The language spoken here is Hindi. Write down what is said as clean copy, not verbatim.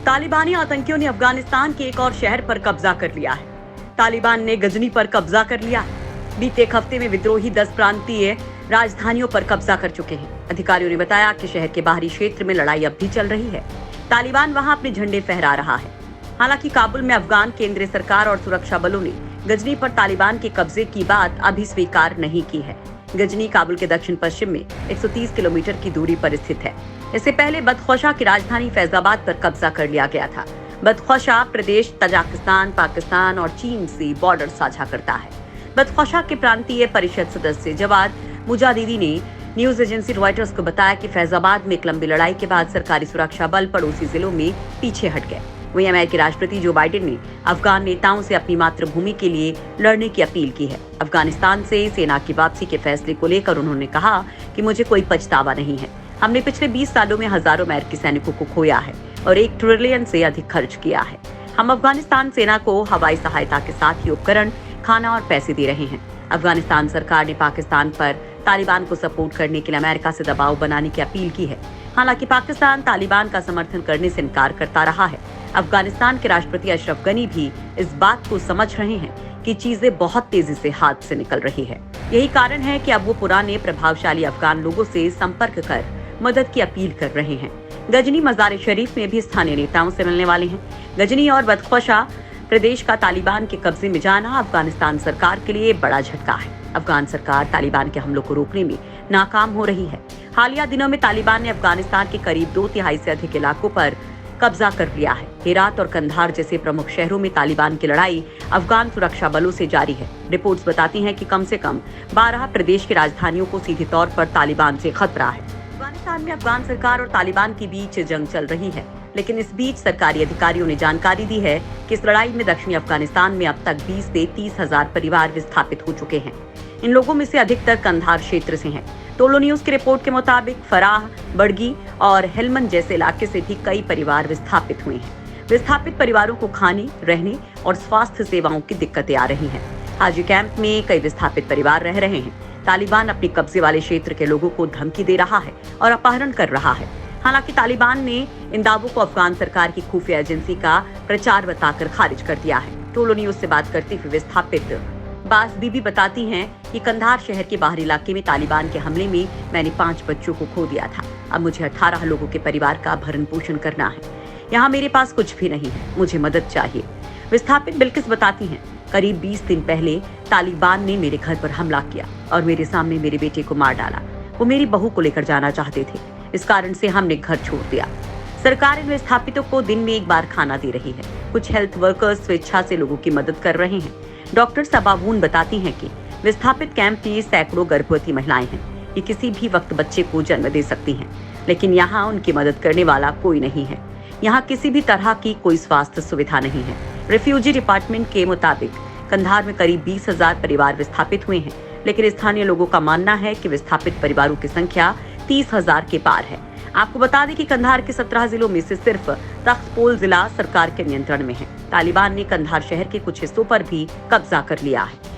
तालिबानी आतंकियों ने अफगानिस्तान के एक और शहर पर कब्जा कर लिया है। तालिबान ने गजनी पर कब्जा कर लिया है। बीते एक हफ्ते में विद्रोही 10 प्रांतीय राजधानियों पर कब्जा कर चुके हैं। अधिकारियों ने बताया कि शहर के बाहरी क्षेत्र में लड़ाई अब भी चल रही है। तालिबान वहां अपने झंडे फहरा रहा है। हालांकि काबुल में अफगान केंद्रीय सरकार और सुरक्षा बलों ने गजनी पर तालिबान के कब्जे की बात अभी स्वीकार नहीं की है। गजनी काबुल के दक्षिण पश्चिम में 130 किलोमीटर की दूरी पर स्थित है। इससे पहले बदख्शां की राजधानी फैजाबाद पर कब्जा कर लिया गया था। बदख्शां प्रदेश तजाकिस्तान, पाकिस्तान और चीन से बॉर्डर साझा करता है। बदख्शां के प्रांतीय परिषद सदस्य जवाद मुजाहिदी ने न्यूज एजेंसी रॉयटर्स को बताया कि फैजाबाद में एक लंबी लड़ाई के बाद सरकारी सुरक्षा बल पड़ोसी जिलों में पीछे हट गए। वहीं अमेरिकी राष्ट्रपति जो बाइडेन ने अफगान नेताओं से अपनी मातृभूमि के लिए लड़ने की अपील की है। अफगानिस्तान से सेना की वापसी के फैसले को लेकर उन्होंने कहा कि मुझे कोई पछतावा नहीं है। हमने पिछले 20 सालों में हजारों अमेरिकी सैनिकों को खोया है और 1 ट्रिलियन से अधिक खर्च किया है। हम अफगानिस्तान सेना को हवाई सहायता के साथ ही उपकरण, खाना और पैसे दे रहे हैं। अफगानिस्तान सरकार ने पाकिस्तान पर तालिबान को सपोर्ट करने के लिए अमेरिका से दबाव बनाने की अपील की है। हालांकि पाकिस्तान तालिबान का समर्थन करने से इनकार करता रहा है। अफगानिस्तान के राष्ट्रपति अशरफ गनी भी इस बात को समझ रहे हैं कि चीजें बहुत तेजी से हाथ से निकल रही है। यही कारण है कि अब वो पुराने प्रभावशाली अफगान लोगों से संपर्क कर मदद की अपील कर रहे हैं। गजनी मजार शरीफ में भी स्थानीय नेताओं से मिलने वाले हैं। गजनी और बदख्शां प्रदेश का तालिबान के कब्जे में जाना अफगानिस्तान सरकार के लिए बड़ा झटका है। अफगान सरकार तालिबान के हमलों को रोकने में नाकाम हो रही है। हालिया दिनों में तालिबान ने अफगानिस्तान के करीब 2/3 से अधिक इलाकों पर कब्जा कर लिया है। हेरात और कंधार जैसे प्रमुख शहरों में तालिबान की लड़ाई अफगान सुरक्षा बलों से जारी है। रिपोर्ट्स बताती हैं कि कम से कम 12 प्रदेश की राजधानियों को सीधे तौर पर तालिबान से खतरा है। अफगानिस्तान में अफगान सरकार और तालिबान के बीच जंग चल रही है, लेकिन इस बीच सरकारी अधिकारियों ने जानकारी दी है कि इस लड़ाई में दक्षिणी अफगानिस्तान में अब तक 20 से 30 हजार परिवार विस्थापित हो चुके हैं। इन लोगों में से अधिकतर कंधार क्षेत्र से हैं। टोलो न्यूज की रिपोर्ट के मुताबिक फराह, बड़गी और हेलमंद जैसे इलाके से भी कई परिवार विस्थापित हुए हैं। विस्थापित परिवारों को खाने, रहने और स्वास्थ्य सेवाओं की दिक्कतें आ रही हैं। हाजी कैंप में कई विस्थापित परिवार रह रहे हैं। तालिबान अपने कब्जे वाले क्षेत्र के लोगों को धमकी दे रहा है और अपहरण कर रहा है। हालांकि तालिबान ने इन दावों को अफगान सरकार की खुफिया एजेंसी का प्रचार बताकर खारिज कर दिया है। टोलो न्यूज से बात करते हुए विस्थापित बास बीबी बताती हैं कि कंधार शहर के बाहरी इलाके में तालिबान के हमले में मैंने 5 बच्चों को खो दिया था। अब मुझे 18 लोगों के परिवार का भरण पोषण करना है। यहाँ मेरे पास कुछ भी नहीं है, मुझे मदद चाहिए। विस्थापित बिल्किस बताती हैं, करीब 20 दिन पहले तालिबान ने मेरे घर पर हमला किया और मेरे सामने मेरे बेटे को मार डाला। वो मेरी बहू को लेकर जाना चाहते थे, इस कारण से हमने घर छोड़ दिया। सरकार इन विस्थापितों को दिन में 1 बार खाना दे रही है। कुछ हेल्थ वर्कर्स स्वेच्छा से लोगों की मदद कर रहे हैं। डॉक्टर सबावून बताती हैं कि विस्थापित कैंप में सैकड़ों गर्भवती महिलाएं हैं। ये किसी भी वक्त बच्चे को जन्म दे सकती हैं, लेकिन यहाँ उनकी मदद करने वाला कोई नहीं है। यहाँ किसी भी तरह की कोई स्वास्थ्य सुविधा नहीं है। रिफ्यूजी डिपार्टमेंट के मुताबिक कंधार में करीब 20,000 परिवार विस्थापित हुए हैं, लेकिन स्थानीय लोगों का मानना है कि विस्थापित परिवारों की संख्या 30,000 के पार है। आपको बता दें कि कंधार के 17 जिलों में से सिर्फ तख्तपोल जिला सरकार के नियंत्रण में है। तालिबान ने कंधार शहर के कुछ हिस्सों पर भी कब्जा कर लिया है।